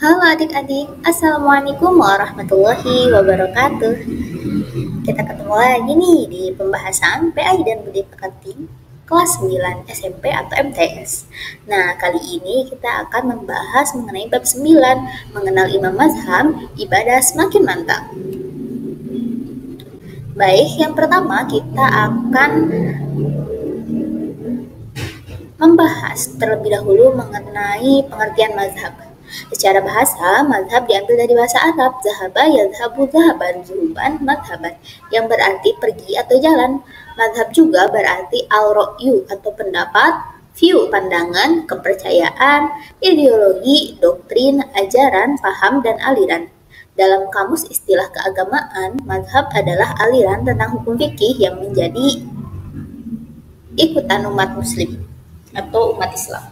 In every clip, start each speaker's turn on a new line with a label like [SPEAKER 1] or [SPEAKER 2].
[SPEAKER 1] Halo adik-adik, Assalamualaikum warahmatullahi wabarakatuh. Kita ketemu lagi nih di pembahasan PAI dan Budi Pekerti kelas 9 SMP atau MTS. Nah, kali ini kita akan membahas mengenai bab 9, mengenal imam mazhab, ibadah semakin mantap. Baik, yang pertama kita akan membahas terlebih dahulu mengenai pengertian mazhab. Secara bahasa, mazhab diambil dari bahasa Arab, zahaba yazhabu zahaban, zuhuban madhaban, yang berarti pergi atau jalan. Mazhab juga berarti al-ra'yu atau pendapat, view pandangan, kepercayaan, ideologi, doktrin, ajaran, paham, dan aliran. Dalam kamus istilah keagamaan, mazhab adalah aliran tentang hukum fikih yang menjadi ikutan umat muslim atau umat Islam.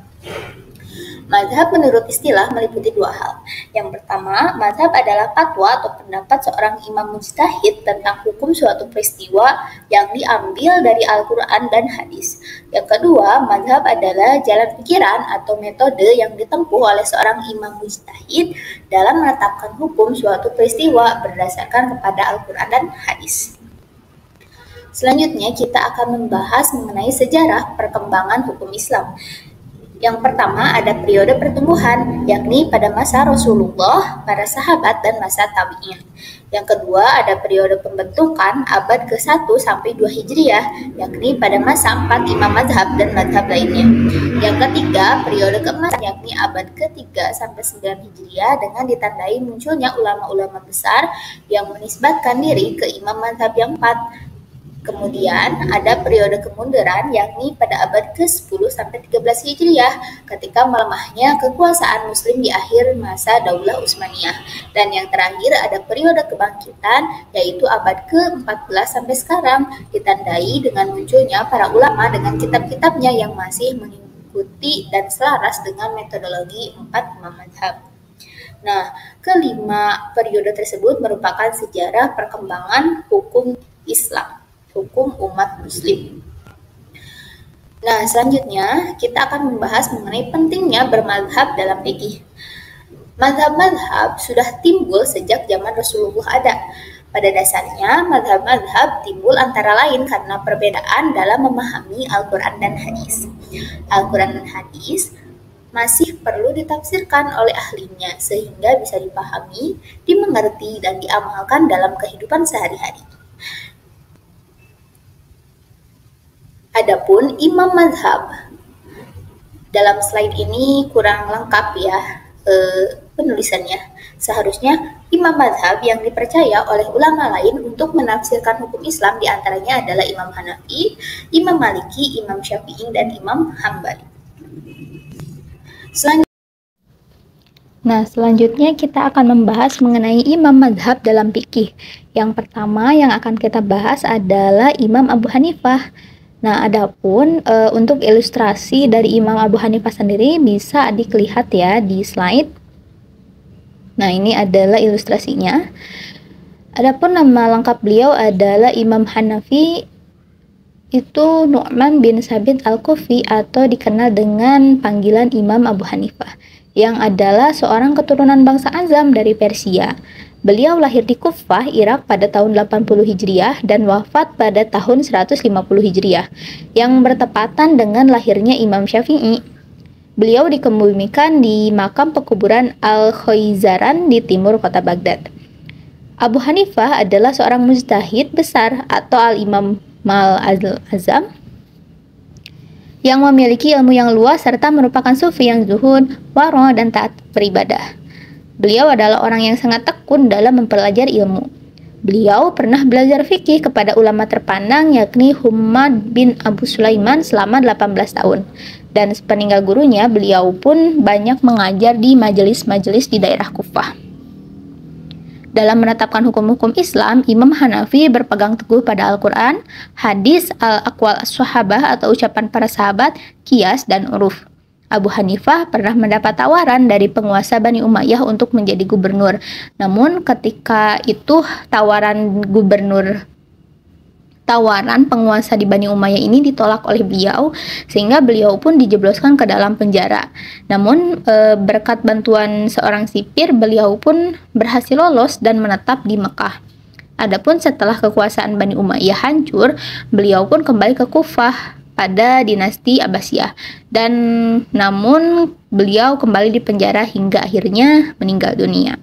[SPEAKER 1] Mazhab menurut istilah meliputi dua hal. Yang pertama, mazhab adalah fatwa atau pendapat seorang imam mujtahid tentang hukum suatu peristiwa yang diambil dari Al-Quran dan hadis. Yang kedua, mazhab adalah jalan pikiran atau metode yang ditempuh oleh seorang imam mujtahid dalam menetapkan hukum suatu peristiwa berdasarkan kepada Al-Quran dan hadis. Selanjutnya, kita akan membahas mengenai sejarah perkembangan hukum Islam. Yang pertama ada periode pertumbuhan, yakni pada masa Rasulullah, para sahabat, dan masa tabi'in. Yang kedua ada periode pembentukan abad ke-1 sampai 2 Hijriah, yakni pada masa 4 imam mazhab dan mazhab lainnya. Yang ketiga periode keemasan, yakni abad ke-3 sampai 9 Hijriah dengan ditandai munculnya ulama-ulama besar yang menisbatkan diri ke imam mazhab yang 4. Kemudian ada periode kemunduran yakni pada abad ke-10 sampai 13 Hijriah ketika melemahnya kekuasaan muslim di akhir masa Daulah Utsmaniyah. Dan yang terakhir ada periode kebangkitan yaitu abad ke-14 sampai sekarang ditandai dengan munculnya para ulama dengan kitab-kitabnya yang masih mengikuti dan selaras dengan metodologi 4 imam mazhab. Nah, kelima periode tersebut merupakan sejarah perkembangan hukum Islam, hukum umat muslim. Nah, selanjutnya kita akan membahas mengenai pentingnya bermadhab dalam fikih. Madhab-madhab sudah timbul sejak zaman Rasulullah ada. Pada dasarnya, madhab-madhab timbul antara lain karena perbedaan dalam memahami Al-Quran dan hadis. Al-Quran dan hadis masih perlu ditafsirkan oleh ahlinya sehingga bisa dipahami, dimengerti, dan diamalkan dalam kehidupan sehari-hari. Adapun imam mazhab, dalam slide ini kurang lengkap ya penulisannya. Seharusnya imam mazhab yang dipercaya oleh ulama lain untuk menafsirkan hukum Islam diantaranya adalah Imam Hanafi, Imam Maliki, Imam Syafi'i, dan Imam Hambali.
[SPEAKER 2] Selanjutnya kita akan membahas mengenai imam mazhab dalam fikih. Yang pertama yang akan kita bahas adalah Imam Abu Hanifah. Nah, adapun untuk ilustrasi dari Imam Abu Hanifah sendiri bisa dilihat ya di slide. Nah, ini adalah ilustrasinya. Adapun nama lengkap beliau adalah Imam Hanafi, itu Nu'man bin Sabit Al-Kufi atau dikenal dengan panggilan Imam Abu Hanifah, yang adalah seorang keturunan bangsa Azam dari Persia. Beliau lahir di Kufah, Irak pada tahun 80 Hijriah dan wafat pada tahun 150 Hijriah, yang bertepatan dengan lahirnya Imam Syafi'i. Beliau dikebumikan di makam pekuburan Al-Khoizaran di timur kota Baghdad. Abu Hanifah adalah seorang mujtahid besar atau al-imam al-azam yang memiliki ilmu yang luas serta merupakan sufi yang zuhud, waro, dan taat beribadah. Beliau adalah orang yang sangat tekun dalam mempelajari ilmu. Beliau pernah belajar fikih kepada ulama terpandang yakni Hummad bin Abu Sulaiman selama 18 tahun. Dan sepeninggal gurunya, beliau pun banyak mengajar di majelis-majelis di daerah Kufah. Dalam menetapkan hukum-hukum Islam, Imam Hanafi berpegang teguh pada Al-Quran, hadis, al-aqwal as-sahabah atau ucapan para sahabat, qiyas, dan uruf. Abu Hanifah pernah mendapat tawaran dari penguasa Bani Umayyah untuk menjadi gubernur. Namun ketika itu tawaran gubernur Tawaran penguasa di Bani Umayyah ini ditolak oleh beliau, sehingga beliau pun dijebloskan ke dalam penjara. Namun berkat bantuan seorang sipir, beliau pun berhasil lolos dan menetap di Mekah. Adapun setelah kekuasaan Bani Umayyah hancur, beliau pun kembali ke Kufah pada dinasti Abbasiyah, dan namun beliau kembali di penjara hingga akhirnya meninggal dunia.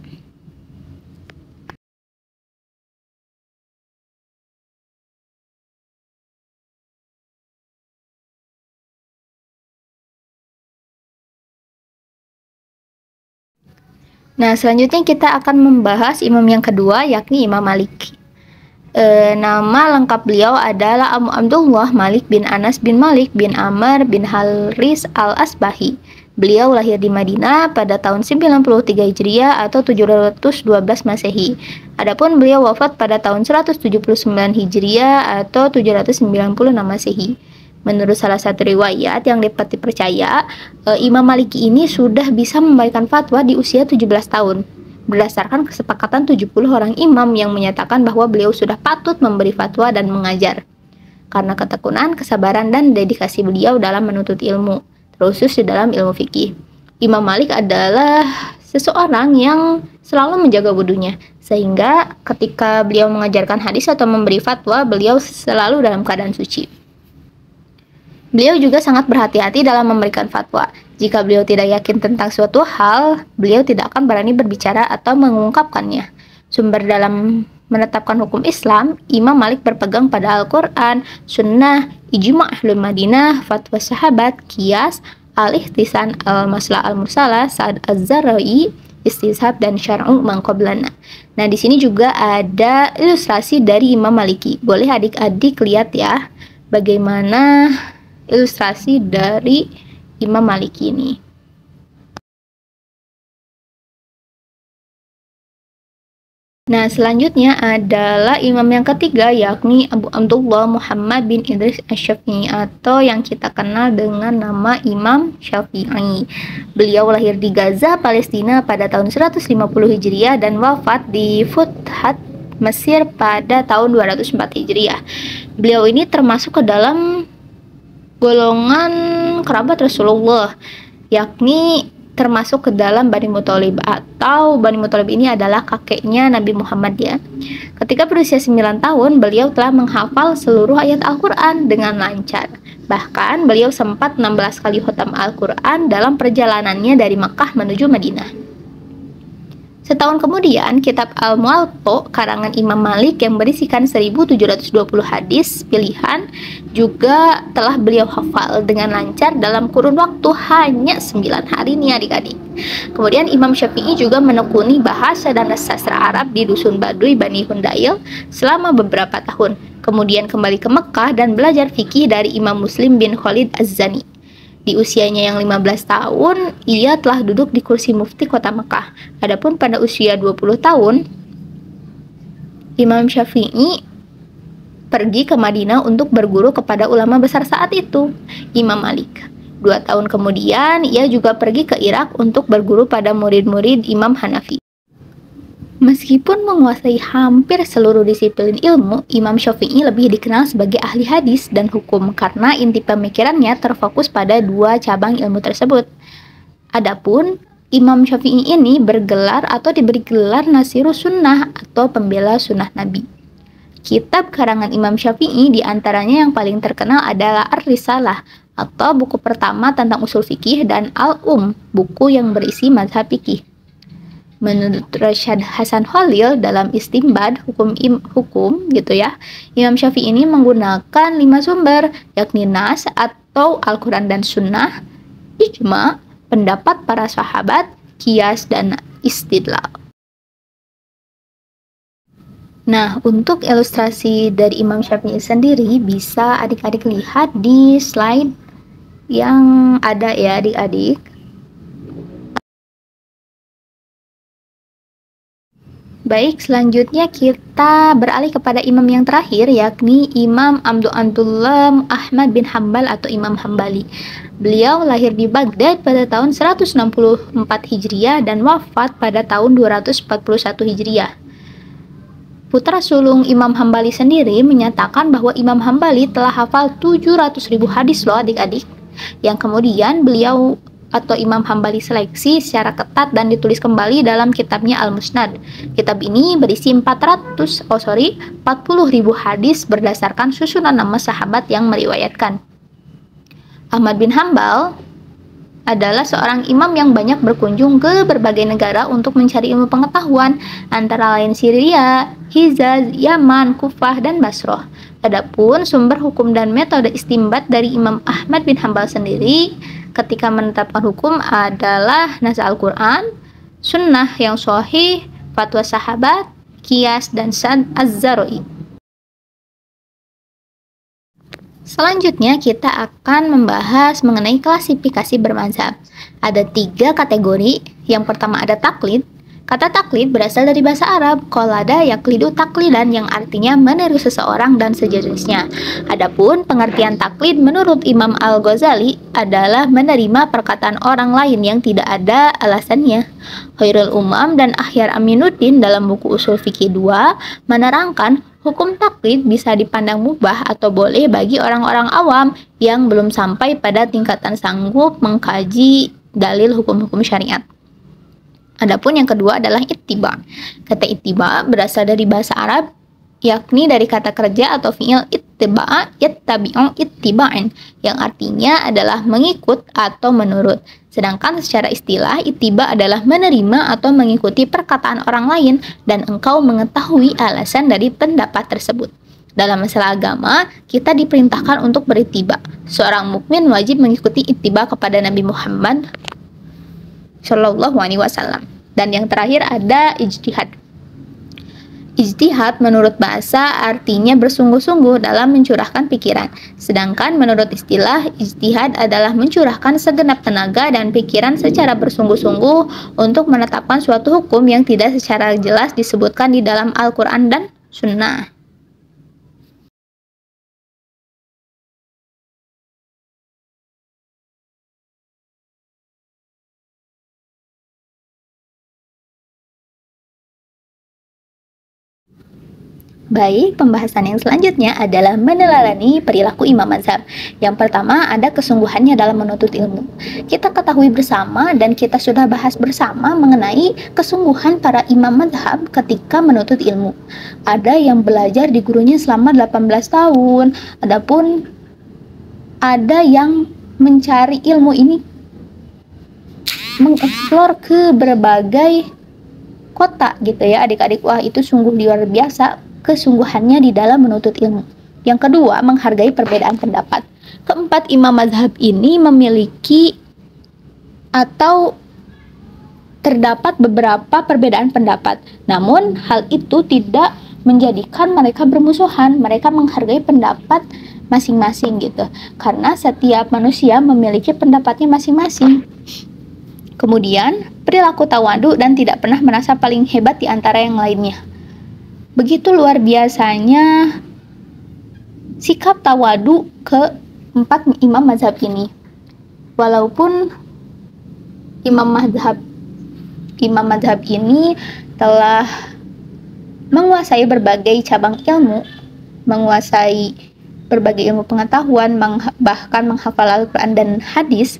[SPEAKER 2] Nah, selanjutnya kita akan membahas imam yang kedua, yakni Imam Malik. Nama lengkap beliau adalah Abu Abdullah Malik bin Anas bin Malik bin Amr bin Haris al-Asbahi. Beliau lahir di Madinah pada tahun 93 Hijriah atau 712 Masehi. Adapun beliau wafat pada tahun 179 Hijriah atau 796 Masehi. Menurut salah satu riwayat yang dapat dipercaya, Imam Maliki ini sudah bisa memberikan fatwa di usia 17 tahun. Berdasarkan kesepakatan 70 orang imam yang menyatakan bahwa beliau sudah patut memberi fatwa dan mengajar. Karena ketekunan, kesabaran, dan dedikasi beliau dalam menuntut ilmu, terkhusus di dalam ilmu fikih. Imam Malik adalah seseorang yang selalu menjaga wudunya, sehingga ketika beliau mengajarkan hadis atau memberi fatwa, beliau selalu dalam keadaan suci. Beliau juga sangat berhati-hati dalam memberikan fatwa. Jika beliau tidak yakin tentang suatu hal, beliau tidak akan berani berbicara atau mengungkapkannya. Sumber dalam menetapkan hukum Islam, Imam Malik berpegang pada Al-Quran, Sunnah, Ijma' Ahlul Madinah, Fatwa Sahabat, Qiyas, Al-Ihtisan, Al-Maslah Al-Mursalah, Sa'ad Az-Zarra'i, Istishab, dan Syar'u Man Qablana. Nah, di sini juga ada ilustrasi dari Imam Maliki. Boleh adik-adik lihat ya, bagaimana ilustrasi dari Imam Maliki ini. Nah, selanjutnya adalah imam yang ketiga, yakni Abu Abdullah Muhammad bin Idris Asy-Syafi'i atau yang kita kenal dengan nama Imam Syafi'i. Beliau lahir di Gaza, Palestina pada tahun 150 Hijriah dan wafat di Futhat, Mesir pada tahun 204 Hijriah. Beliau ini termasuk ke dalam golongan kerabat Rasulullah, yakni termasuk ke dalam Bani Muthalib, atau Bani Muthalib ini adalah kakeknya Nabi Muhammad ya. Ketika berusia 9 tahun, beliau telah menghafal seluruh ayat Al-Quran dengan lancar. Bahkan beliau sempat 16 kali khatam Al-Quran dalam perjalanannya dari Makkah menuju Madinah. Setahun kemudian, kitab Al-Muwatta karangan Imam Malik yang berisikan 1720 hadis pilihan juga telah beliau hafal dengan lancar dalam kurun waktu hanya 9 hari nih adik-adik. Kemudian Imam Syafi'i juga menekuni bahasa dan sastra Arab di dusun Baduy Bani Hundail selama beberapa tahun. Kemudian kembali ke Mekah dan belajar fikih dari Imam Muslim bin Khalid Az-Zani. Di usianya yang 15 tahun, ia telah duduk di kursi mufti kota Mekah. Adapun pada usia 20 tahun, Imam Syafi'i pergi ke Madinah untuk berguru kepada ulama besar saat itu, Imam Malik. 2 tahun kemudian, ia juga pergi ke Irak untuk berguru pada murid-murid Imam Hanafi. Meskipun menguasai hampir seluruh disiplin ilmu, Imam Syafi'i lebih dikenal sebagai ahli hadis dan hukum karena inti pemikirannya terfokus pada 2 cabang ilmu tersebut. Adapun Imam Syafi'i ini bergelar atau diberi gelar Nasirus Sunnah atau pembela sunnah Nabi. Kitab karangan Imam Syafi'i diantaranya yang paling terkenal adalah Ar-Risalah atau buku pertama tentang usul fikih, dan buku yang berisi mazhab fikih. Menurut Rasyad Hasan Khalil dalam Istinbad hukum gitu ya, Imam Syafi'i ini menggunakan 5 sumber, yakni Nas atau Al-Quran dan Sunnah, Ijma, pendapat para sahabat, Qiyas, dan Istidlal. Nah, untuk ilustrasi dari Imam Syafi'i sendiri bisa adik-adik lihat di slide yang ada ya adik-adik. Baik, selanjutnya kita beralih kepada imam yang terakhir, yakni Imam Abdullah Ahmad bin Hambal atau Imam Hambali. Beliau lahir di Baghdad pada tahun 164 Hijriah dan wafat pada tahun 241 Hijriah. Putra sulung Imam Hambali sendiri menyatakan bahwa Imam Hambali telah hafal 700.000 hadis loh adik-adik, yang kemudian beliau atau Imam Hambali seleksi secara ketat dan ditulis kembali dalam kitabnya Al-Musnad. Kitab ini berisi 40.000 hadis berdasarkan susunan nama sahabat yang meriwayatkan. Ahmad bin Hambal adalah seorang imam yang banyak berkunjung ke berbagai negara untuk mencari ilmu pengetahuan, antara lain Syria, Hijaz, Yaman, Kufah, dan Basrah. Adapun sumber hukum dan metode istinbat dari Imam Ahmad bin Hambal sendiri ketika menetapkan hukum adalah nas Al-Quran, sunnah yang sahih, fatwa sahabat, qiyas, dan sad az-zar'i. Selanjutnya kita akan membahas mengenai klasifikasi bermazhab. Ada 3 kategori. Yang pertama ada taklid. Kata taklid berasal dari bahasa Arab, qallada yaqlidu taqlidan, yang artinya meniru seseorang dan sejenisnya. Adapun pengertian taklid menurut Imam Al-Ghazali adalah menerima perkataan orang lain yang tidak ada alasannya. Khairul Umam dan Ahyar Aminuddin dalam buku Usul Fikih 2 menerangkan hukum taklid bisa dipandang mubah atau boleh bagi orang-orang awam yang belum sampai pada tingkatan sanggup mengkaji dalil hukum-hukum syariat. Adapun yang kedua adalah ittiba. Kata ittiba berasal dari bahasa Arab, yakni dari kata kerja atau fi'il ittiba, yattabi'u ittiba'an, yang artinya adalah mengikut atau menurut. Sedangkan secara istilah, ittiba adalah menerima atau mengikuti perkataan orang lain dan engkau mengetahui alasan dari pendapat tersebut. Dalam masalah agama, kita diperintahkan untuk berittiba. Seorang mukmin wajib mengikuti ittiba kepada Nabi Muhammad Shallallahu Alaihi Wasallam. Dan yang terakhir ada ijtihad. Ijtihad menurut bahasa artinya bersungguh-sungguh dalam mencurahkan pikiran. Sedangkan menurut istilah, ijtihad adalah mencurahkan segenap tenaga dan pikiran secara bersungguh-sungguh untuk menetapkan suatu hukum yang tidak secara jelas disebutkan di dalam Al-Quran dan Sunnah. Baik, pembahasan yang selanjutnya adalah meneladani perilaku imam mazhab. Yang pertama ada kesungguhannya dalam menuntut ilmu. Kita ketahui bersama dan kita sudah bahas bersama mengenai kesungguhan para imam mazhab ketika menuntut ilmu. Ada yang belajar di gurunya selama 18 tahun, adapun ada yang mencari ilmu ini mengeksplor ke berbagai kota gitu ya adik-adik. Wah, itu sungguh luar biasa kesungguhannya di dalam menuntut ilmu. Yang kedua, menghargai perbedaan pendapat. Keempat, imam mazhab ini memiliki atau terdapat beberapa perbedaan pendapat. Namun, hal itu tidak menjadikan mereka bermusuhan. Mereka menghargai pendapat masing-masing gitu. Karena setiap manusia memiliki pendapatnya masing-masing. Kemudian, perilaku tawadu dan tidak pernah merasa paling hebat di antara yang lainnya. Begitu luar biasanya sikap tawadu ke 4 imam mazhab ini. Walaupun imam mazhab ini telah menguasai berbagai cabang ilmu, menguasai berbagai ilmu pengetahuan, bahkan menghafal Al-Quran dan hadis,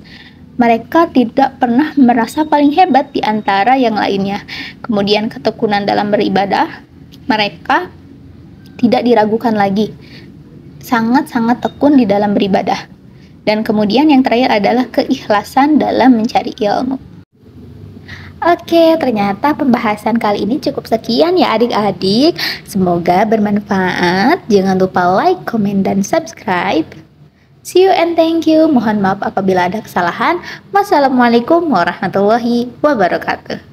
[SPEAKER 2] mereka tidak pernah merasa paling hebat di antara yang lainnya. Kemudian ketekunan dalam beribadah, mereka tidak diragukan lagi, sangat-sangat tekun di dalam beribadah. Dan kemudian yang terakhir adalah keikhlasan dalam mencari ilmu. Oke, ternyata pembahasan kali ini cukup sekian ya adik-adik. Semoga bermanfaat. Jangan lupa like, comment, dan subscribe. See you and thank you. Mohon maaf apabila ada kesalahan. Wassalamualaikum warahmatullahi wabarakatuh.